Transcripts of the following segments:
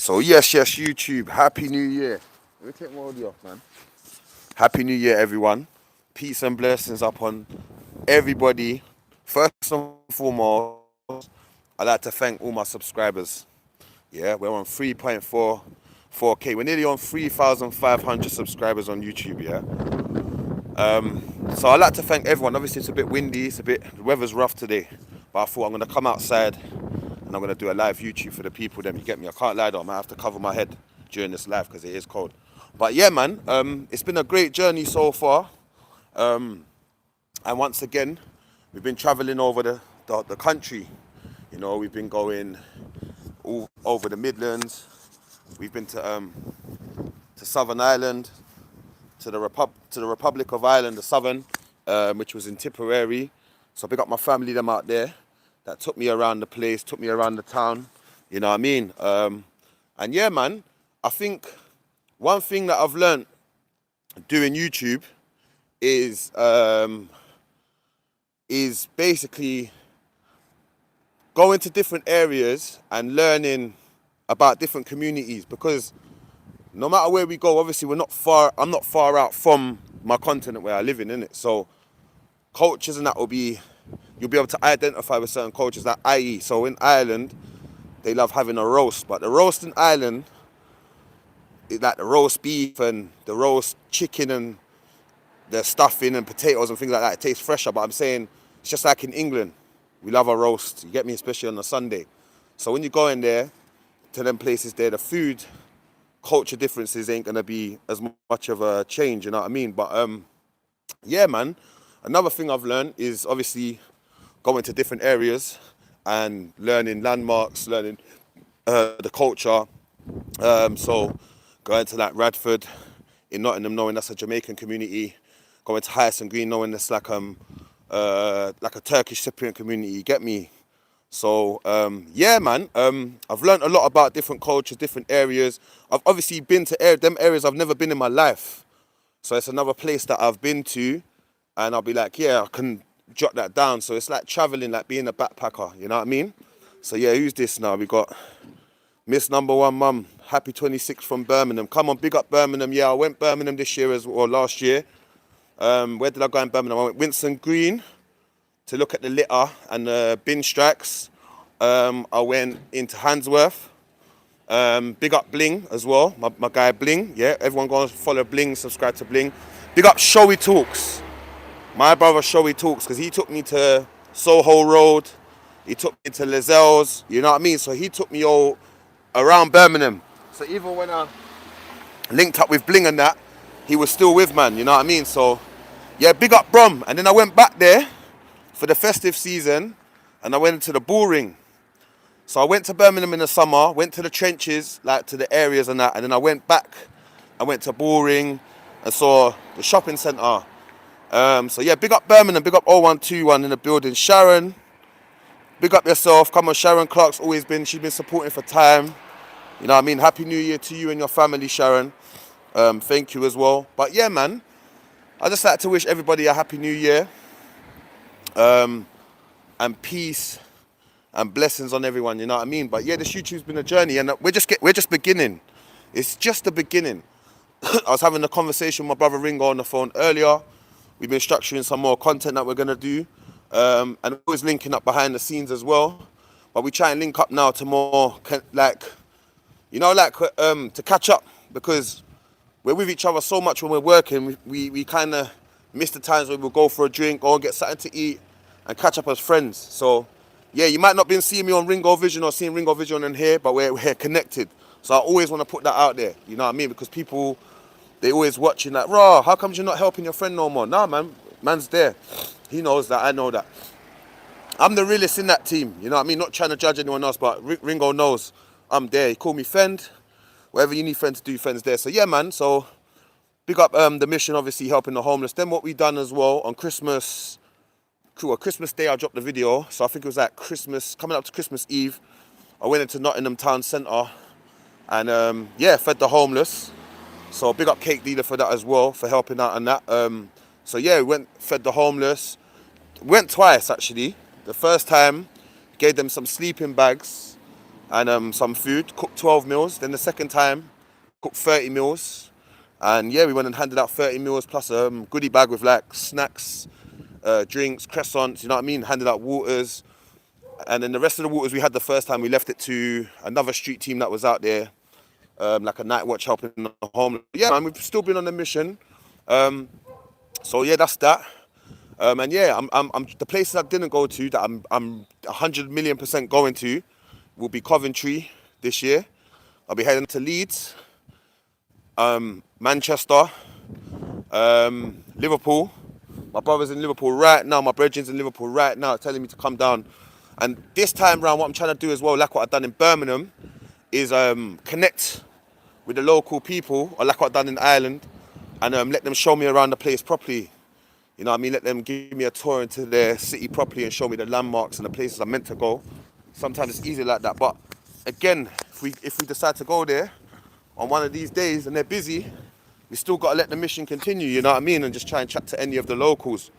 So yes, YouTube. Happy New Year. Let me take my audio off, man. Happy New Year, everyone. Peace and blessings upon everybody. First and foremost, I'd like to thank all my subscribers. Yeah, we're on 3.44K. We're nearly on 3,500 subscribers on YouTube. Yeah. So I'd like to thank everyone. Obviously, it's a bit windy. The weather's rough today. But I thought I'm gonna come outside and I'm gonna do a live YouTube for the people. Then you get me. I can't lie though. I might have to cover my head during this live because it is cold. But yeah, man. It's been a great journey so far. And once again, we've been traveling over the country. You know, we've been going all over the Midlands. We've been to Southern Ireland, to the Republic of Ireland, the Southern, which was in Tipperary. So I big up my family, them out there, that took me around the place, took me around the town. You know what I mean? And yeah, man, I think one thing that I've learned doing YouTube is basically going to different areas and learning about different communities, because no matter where we go, obviously I'm not far out from my continent where I live in, innit? So cultures and that you'll be able to identify with certain cultures, like i.e. So in Ireland, they love having a roast, but the roast in Ireland is like the roast beef and the roast chicken and the stuffing and potatoes and things like that. It tastes fresher, but I'm saying it's just like in England. We love a roast, you get me, especially on a Sunday. So when you go in there, to them places there, the food, culture differences ain't gonna be as much of a change, you know what I mean? But yeah, man, another thing I've learned is obviously going to different areas and learning landmarks, learning the culture. So going to like Radford in Nottingham, knowing that's a Jamaican community, going to Hyson Green, knowing that's like a Turkish Cypriot community, you get me? So yeah, man, I've learned a lot about different cultures, different areas. I've obviously been to them areas I've never been in my life. So it's another place that I've been to, and I'll be like, yeah, I can jot that down. So it's like traveling, like being a backpacker, you know what I mean? So yeah, who's this now? We got Miss Number One Mum, happy 26th from Birmingham. Come on, big up Birmingham. Yeah, I went Birmingham this year or last year. Where did I go in Birmingham? I went Winson Green to look at the litter and the bin strikes. I went into Handsworth. Big up Bling as well, my guy Bling. Yeah, everyone go and follow Bling, subscribe to Bling. Big up Showy Talks. My brother Showy Talks, because he took me to Soho Road. He took me to Lazelle's, you know what I mean? So he took me all around Birmingham. So even when I linked up with Bling and that, he was still with, man, you know what I mean? So yeah, big up Brom. And then I went back there for the festive season and I went into the Bull Ring. So I went to Birmingham in the summer, went to the trenches, like to the areas and that, and then I went back. I went to Bull Ring and saw the shopping centre. So yeah, big up Birmingham, big up 0121 in the building. Sharon, big up yourself. Come on, Sharon Clark's she's been supporting for time. You know what I mean? Happy New Year to you and your family, Sharon. Thank you as well. But yeah, man, I just like to wish everybody a happy New Year. And peace and blessings on everyone, you know what I mean? But yeah, this YouTube's been a journey and we're just beginning. It's just the beginning. I was having a conversation with my brother Ringo on the phone earlier. We've been structuring some more content that we're gonna do. And always linking up behind the scenes as well. But we try and link up now to more to catch up, because we're with each other so much when we're working. We kind of miss the times when we'll go for a drink, go and get something to eat and catch up as friends. So yeah, you might not been seeing me on Ringo Vision or seeing Ringo Vision in here, but we're connected. So I always want to put that out there, you know what I mean? Because people, they always watching like, raw, how come you're not helping your friend no more? Nah, man, man's there. He knows that, I know that. I'm the realest in that team, you know what I mean? Not trying to judge anyone else, but Ringo knows I'm there. He called me friend. Whatever you need friends to do, friends there. So yeah, man, so big up the mission, obviously helping the homeless. Then what we done as well on Christmas Day, I dropped the video. So I think it was like coming up to Christmas Eve. I went into Nottingham Town Centre and yeah, fed the homeless. So big up Cake Dealer for that as well, for helping out on that. So yeah, we fed the homeless. Went twice actually. The first time, gave them some sleeping bags and some food, cooked 12 meals. Then the second time, cooked 30 meals. And yeah, we went and handed out 30 meals plus a goodie bag with like snacks, drinks, croissants, you know what I mean? Handed out waters. And then the rest of the waters we had the first time, we left it to another street team that was out there, like a night watch helping the home. Yeah, man, we've still been on the mission. So yeah, that's that. And yeah, I'm the places I didn't go to that I'm 100 million% going to will be Coventry this year. I'll be heading to Leeds, Manchester, Liverpool. My brother's in Liverpool right now. My brethren's in Liverpool right now, telling me to come down. And this time round, what I'm trying to do as well, like what I've done in Birmingham, is connect with the local people, or like what I've done in Ireland, and let them show me around the place properly. You know what I mean? Let them give me a tour into their city properly and show me the landmarks and the places I'm meant to go. Sometimes it's easy like that. But again, if we decide to go there on one of these days and they're busy, we still got to let the mission continue, you know what I mean? And just try and chat to any of the locals.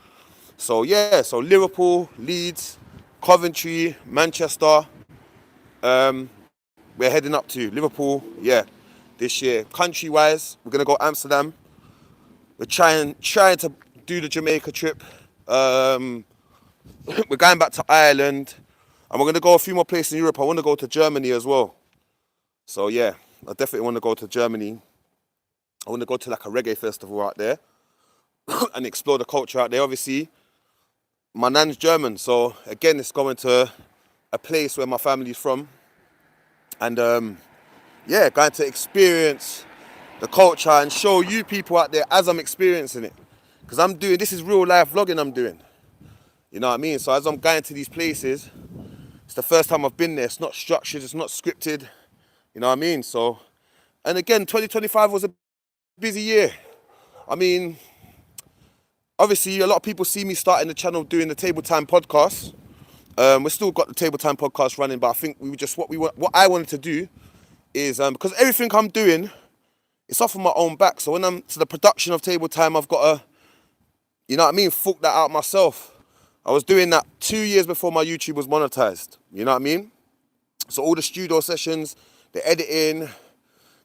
So yeah, so Liverpool, Leeds, Coventry, Manchester, we're heading up to Liverpool, yeah, this year. Country-wise, we're going to go Amsterdam. We're trying to do the Jamaica trip. We're going back to Ireland. And we're going to go a few more places in Europe. I want to go to Germany as well. So yeah, I definitely want to go to Germany. I want to go to like a reggae festival out there and explore the culture out there. Obviously, my nan's German, so again, it's going to a place where my family's from. And yeah, going to experience the culture and show you people out there as I'm experiencing it. Because this is real life vlogging I'm doing. You know what I mean? So as I'm going to these places, it's the first time I've been there. It's not structured, it's not scripted. You know what I mean? So, and again, 2025 was a busy year. I mean, obviously, a lot of people see me starting the channel doing the Table Time podcast. We've still got the Table Time podcast running, but I think what I wanted to do is, because everything I'm doing, it's off of my own back. So when I'm to the production of Table Time, I've got to, you know what I mean, fork that out myself. I was doing that 2 years before my YouTube was monetized. You know what I mean? So all the studio sessions, the editing,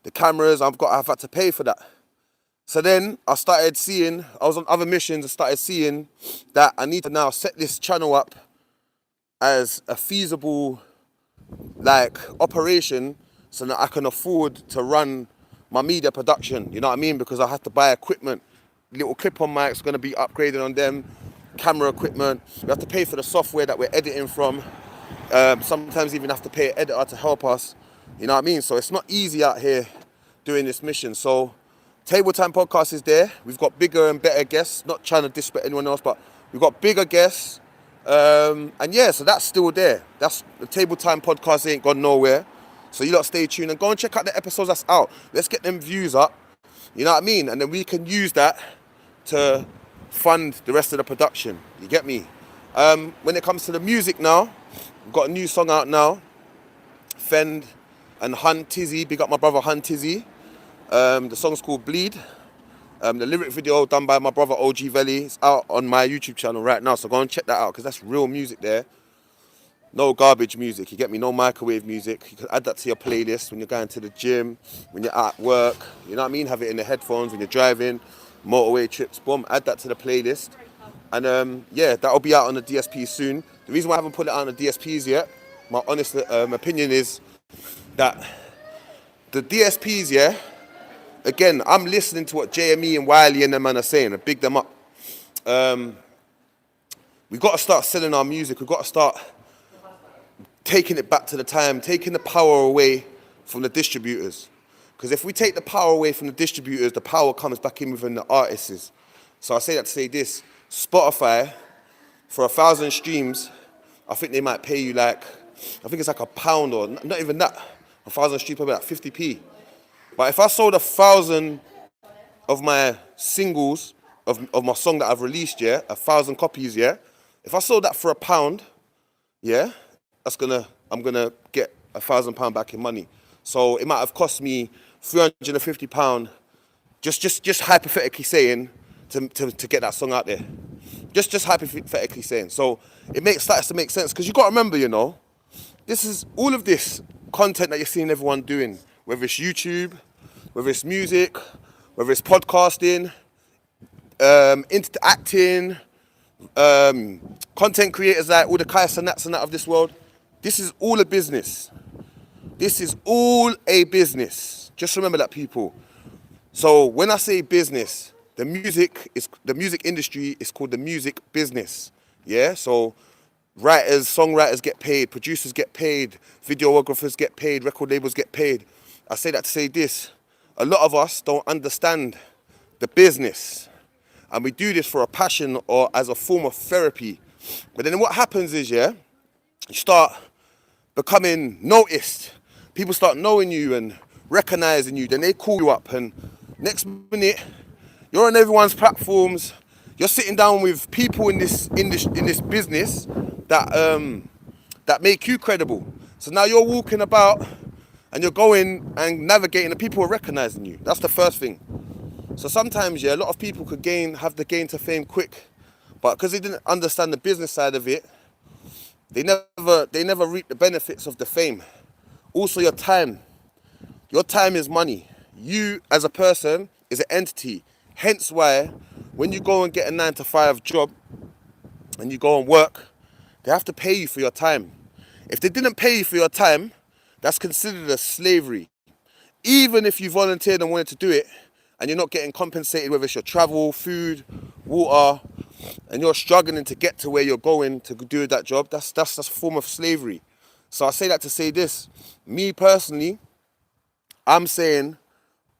the cameras, I've had to pay for that. So then I started seeing, I was on other missions, I started seeing that I need to now set this channel up as a feasible like operation so that I can afford to run my media production, you know what I mean? Because I have to buy equipment, little clip-on mics, going to be upgraded on them, camera equipment, we have to pay for the software that we're editing from, sometimes even have to pay an editor to help us, you know what I mean? So it's not easy out here doing this mission. So Table Time podcast is there. We've got bigger and better guests. Not trying to disrespect anyone else, but we've got bigger guests. And yeah, so that's still there. That's the Table Time podcast ain't gone nowhere. So you lot stay tuned and go and check out the episodes that's out. Let's get them views up. You know what I mean? And then we can use that to fund the rest of the production. You get me? When it comes to the music now, we've got a new song out now. Fend and Hun Tizzy. Big up my brother Hun Tizzy. The song's called Bleed. The lyric video done by my brother OG Veli. It's out on my YouTube channel right now, so go and check that out because that's real music there. No garbage music, you get me? No microwave music. You can add that to your playlist when you're going to the gym, when you're at work. You know what I mean? Have it in the headphones when you're driving, motorway trips. Boom, add that to the playlist. And yeah, that'll be out on the DSP soon. The reason why I haven't put it out on the DSPs yet, my honest opinion is that the DSPs, yeah, again, I'm listening to what JME and Wiley and them man are saying and big them up. We've got to start selling our music. We've got to start taking it back to the time, taking the power away from the distributors. Because if we take the power away from the distributors, the power comes back in within the artists. So I say that to say this, Spotify, for 1,000 streams, I think they might pay you like, I think it's like £1 or not even that. 1,000 streams, probably like 50p. But if I sold 1,000 of my singles, of my song that I've released, yeah, 1,000 copies, yeah, if I sold that for £1, yeah, I'm gonna get £1,000 back in money. So it might have cost me £350, just hypothetically saying, to get that song out there. Just hypothetically saying. So it starts to make sense, because you got to remember, you know, all of this content that you're seeing everyone doing, whether it's YouTube, whether it's music, whether it's podcasting, acting, content creators like all the Kai Sanats and that of this world. This is all a business. This is all a business. Just remember that, people. So when I say business, the music industry is called the music business. Yeah. So writers, songwriters get paid, producers get paid, videographers get paid, record labels get paid. I say that to say this: a lot of us don't understand the business, and we do this for a passion or as a form of therapy. But then what happens is, yeah, you start becoming noticed. People start knowing you and recognizing you. Then they call you up, and next minute you're on everyone's platforms. You're sitting down with people in this business that make you credible. So now you're walking about and you're going and navigating, and people are recognizing you. That's the first thing. So sometimes, yeah, a lot of people could have the gain to fame quick, but because they didn't understand the business side of it, they never reap the benefits of the fame. Also, your time. Your time is money. You as a person is an entity. Hence why when you go and get a 9-to-5 job and you go and work, they have to pay you for your time. If they didn't pay you for your time, that's considered as slavery. Even if you volunteered and wanted to do it and you're not getting compensated, whether it's your travel, food, water, and you're struggling to get to where you're going to do that job, that's a form of slavery. So I say that to say this: me personally, I'm saying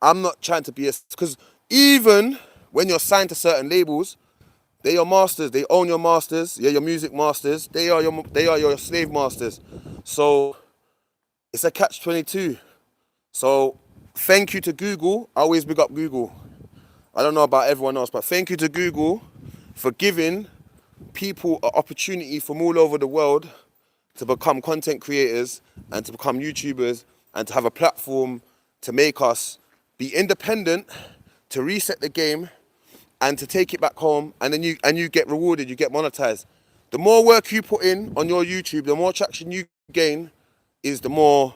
I'm not trying to be because even when you're signed to certain labels, they're your masters. They own your masters. Yeah, your music masters. They are your slave masters. So it's a catch-22. So thank you to Google. I always big up Google. I don't know about everyone else, but thank you to Google for giving people an opportunity from all over the world to become content creators and to become YouTubers and to have a platform to make us be independent, to reset the game, and to take it back home, and then you get rewarded, you get monetized. The more work you put in on your YouTube, the more traction you gain, is the more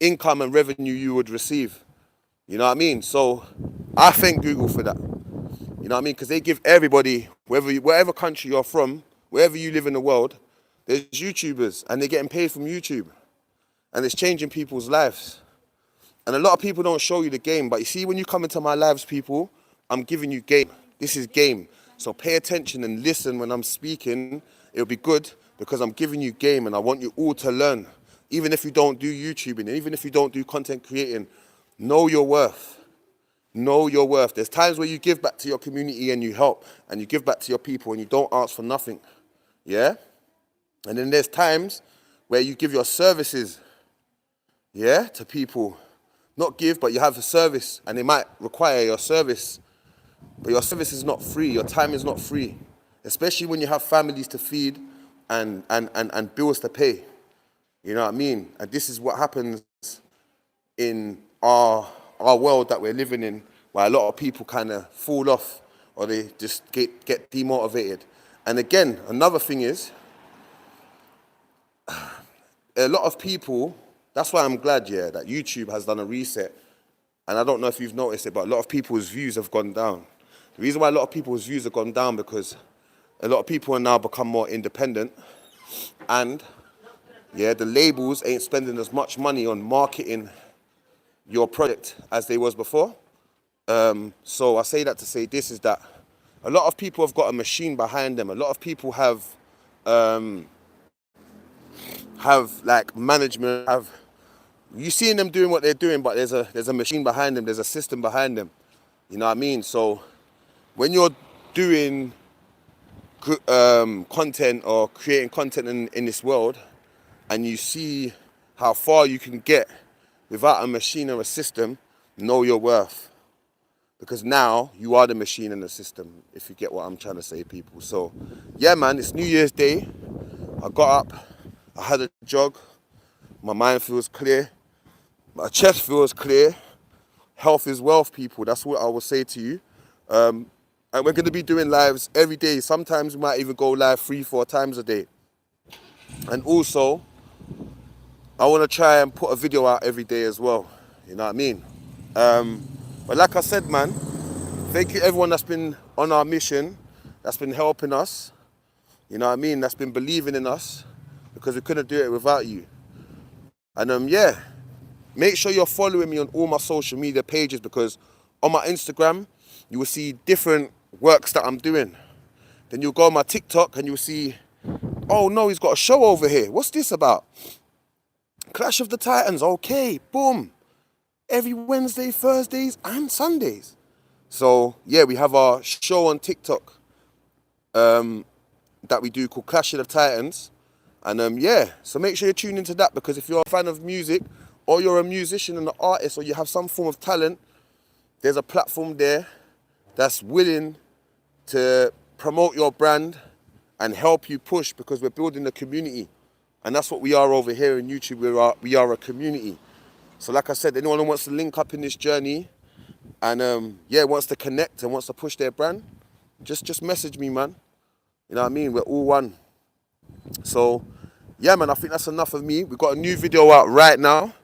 income and revenue you would receive. You know what I mean? So I thank Google for that. You know what I mean? Because they give everybody, wherever country you're from, wherever you live in the world, there's YouTubers and they're getting paid from YouTube. And it's changing people's lives. And a lot of people don't show you the game. But you see, when you come into my lives, people, I'm giving you game. This is game. So pay attention and listen when I'm speaking. It'll be good because I'm giving you game and I want you all to learn. Even if you don't do YouTubing and even if you don't do content creating, know your worth. Know your worth. There's times where you give back to your community and you help and you give back to your people and you don't ask for nothing. Yeah? And then there's times where you give your services, yeah, to people. Not give, but you have a service and they might require your service. But your service is not free. Your time is not free. Especially when you have families to feed and bills to pay. You know what I mean? And this is what happens in our world that we're living in, where a lot of people kind of fall off or they just get demotivated. And again, another thing is, a lot of people, that's why I'm glad, yeah, that YouTube has done a reset. And I don't know if you've noticed it, but a lot of people's views have gone down. The reason why a lot of people's views have gone down because a lot of people are now become more independent and, yeah, the labels ain't spending as much money on marketing your product as they was before. So I say that to say this is that a lot of people have got a machine behind them. A lot of people have like management, you seeing them doing what they're doing, but there's a machine behind them, there's a system behind them. You know what I mean? So when you're doing content or creating content in this world and you see how far you can get without a machine or a system, know your worth. Because now you are the machine and the system, if you get what I'm trying to say, people. So yeah, man, it's New Year's Day. I got up, I had a jog, my mind feels clear, my chest feels clear. Health is wealth, people. That's what I will say to you. And we're going to be doing lives every day. Sometimes we might even go live 3-4 times a day. And also, I want to try and put a video out every day as well. You know what I mean? But like I said, man, thank you everyone that's been on our mission, that's been helping us. You know what I mean? That's been believing in us, because we couldn't do it without you. And yeah, make sure you're following me on all my social media pages, because on my Instagram, you will see different works that I'm doing. Then you'll go on my TikTok and you'll see, oh no, he's got a show over here. What's this about? Clash of the Titans, okay, boom. Every Wednesday, Thursdays and Sundays. So yeah, we have our show on TikTok that we do called Clash of the Titans. And yeah, so make sure you tune into that, because if you're a fan of music, or you're a musician and an artist, or you have some form of talent, there's a platform there that's willing to promote your brand and help you push, because we're building a community. And that's what we are over here in YouTube. We are a community. So like I said, anyone who wants to link up in this journey and yeah, wants to connect and wants to push their brand, just message me, man. You know what I mean? We're all one. So yeah, man, I think that's enough of me. We've got a new video out right now.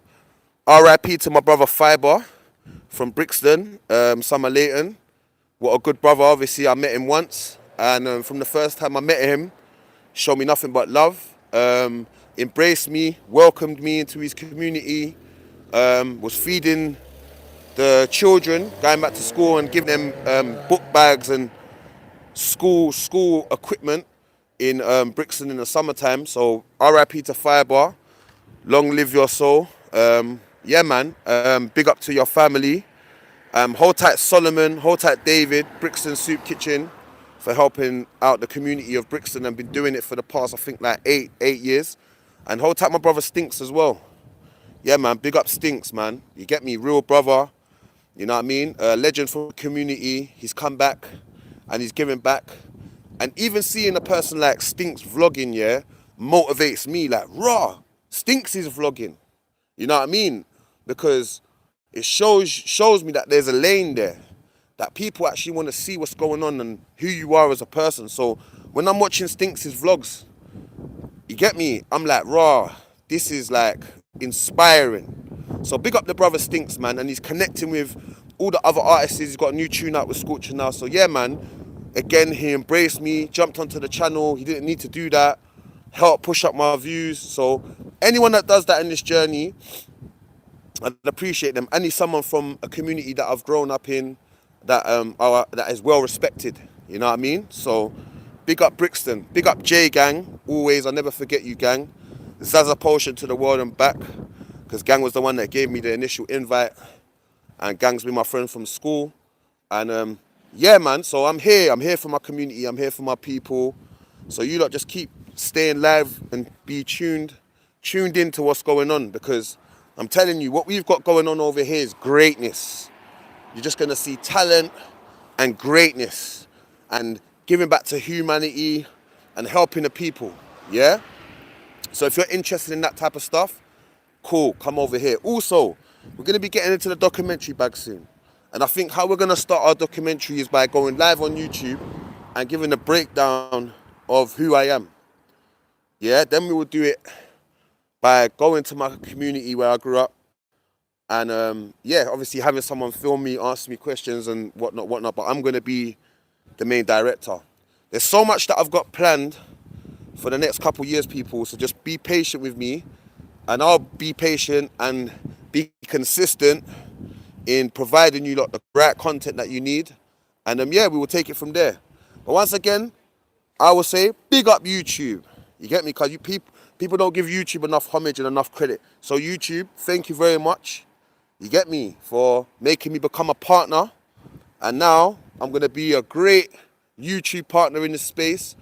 RIP to my brother Fiber from Brixton, Summer Leighton. What a good brother. Obviously, I met him once. And from the first time I met him, showed me nothing but love. Embraced me, welcomed me into his community, was feeding the children, going back to school and giving them book bags and school equipment in Brixton in the summertime. So RIP to Firebar, long live your soul. Yeah, man, big up to your family. Hold tight Solomon, hold tight David, Brixton Soup Kitchen, for helping out the community of Brixton and been doing it for the past, I think, like eight years. And hold tight my brother Stinks as well. Yeah, man, big up Stinks, man. You get me? Real brother, you know what I mean? Legend for the community. He's come back and he's giving back. And even seeing a person like Stinks vlogging, yeah, motivates me. Like, raw, Stinks is vlogging. You know what I mean? Because it shows me that there's a lane there, that people actually want to see what's going on and who you are as a person. So when I'm watching Stinks' vlogs, you get me? I'm like, raw, this is like inspiring. So big up the brother Stinks, man. And he's connecting with all the other artists. He's got a new tune out with Scorcher now. So yeah, man, again, he embraced me, jumped onto the channel. He didn't need to do that. Helped push up my views. So anyone that does that in this journey, I'd appreciate them. And he's someone from a community that I've grown up in, that is well respected. You know what I mean? So big up Brixton, big up J Gang. Always, I'll never forget you, gang. Zaza Potion to the world and back, because Gang was the one that gave me the initial invite, and Gang's been my friend from school. And yeah, man, so I'm here for my community, I'm here for my people. So you lot just keep staying live and be tuned into what's going on, because I'm telling you, what we've got going on over here is greatness. You're just going to see talent and greatness and giving back to humanity and helping the people, yeah? So if you're interested in that type of stuff, cool, come over here. Also, we're going to be getting into the documentary bag soon. And I think how we're going to start our documentary is by going live on YouTube and giving a breakdown of who I am. Yeah, then we will do it by going to my community where I grew up. And yeah, obviously having someone film me, ask me questions and whatnot, but I'm going to be the main director. There's so much that I've got planned for the next couple years, people, so just be patient with me, and I'll be patient and be consistent in providing you lot the right content that you need. And yeah, we will take it from there. But once again, I will say, big up YouTube. You get me? Because people don't give YouTube enough homage and enough credit. So YouTube, thank you very much. You get me? For making me become a partner. And now I'm going to be a great YouTube partner in this space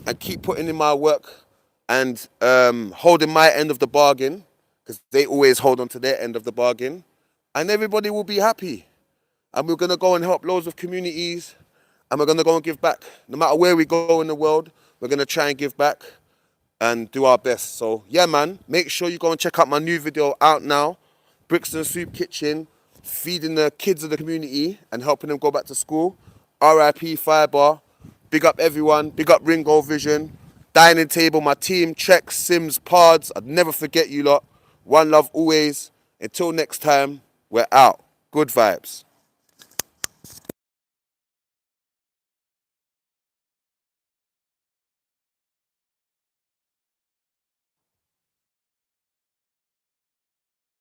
and keep putting in my work and holding my end of the bargain, because they always hold on to their end of the bargain. And everybody will be happy. And we're going to go and help loads of communities. And we're going to go and give back. No matter where we go in the world, we're going to try and give back and do our best. So yeah, man, make sure you go and check out my new video out now. Brixton Soup Kitchen, feeding the kids of the community and helping them go back to school. RIP Firebar. Big up everyone. Big up Ringo Vision. Dining table, my team, Trek, Sims, Pards. I'd never forget you lot. One love always. Until next time, we're out. Good vibes.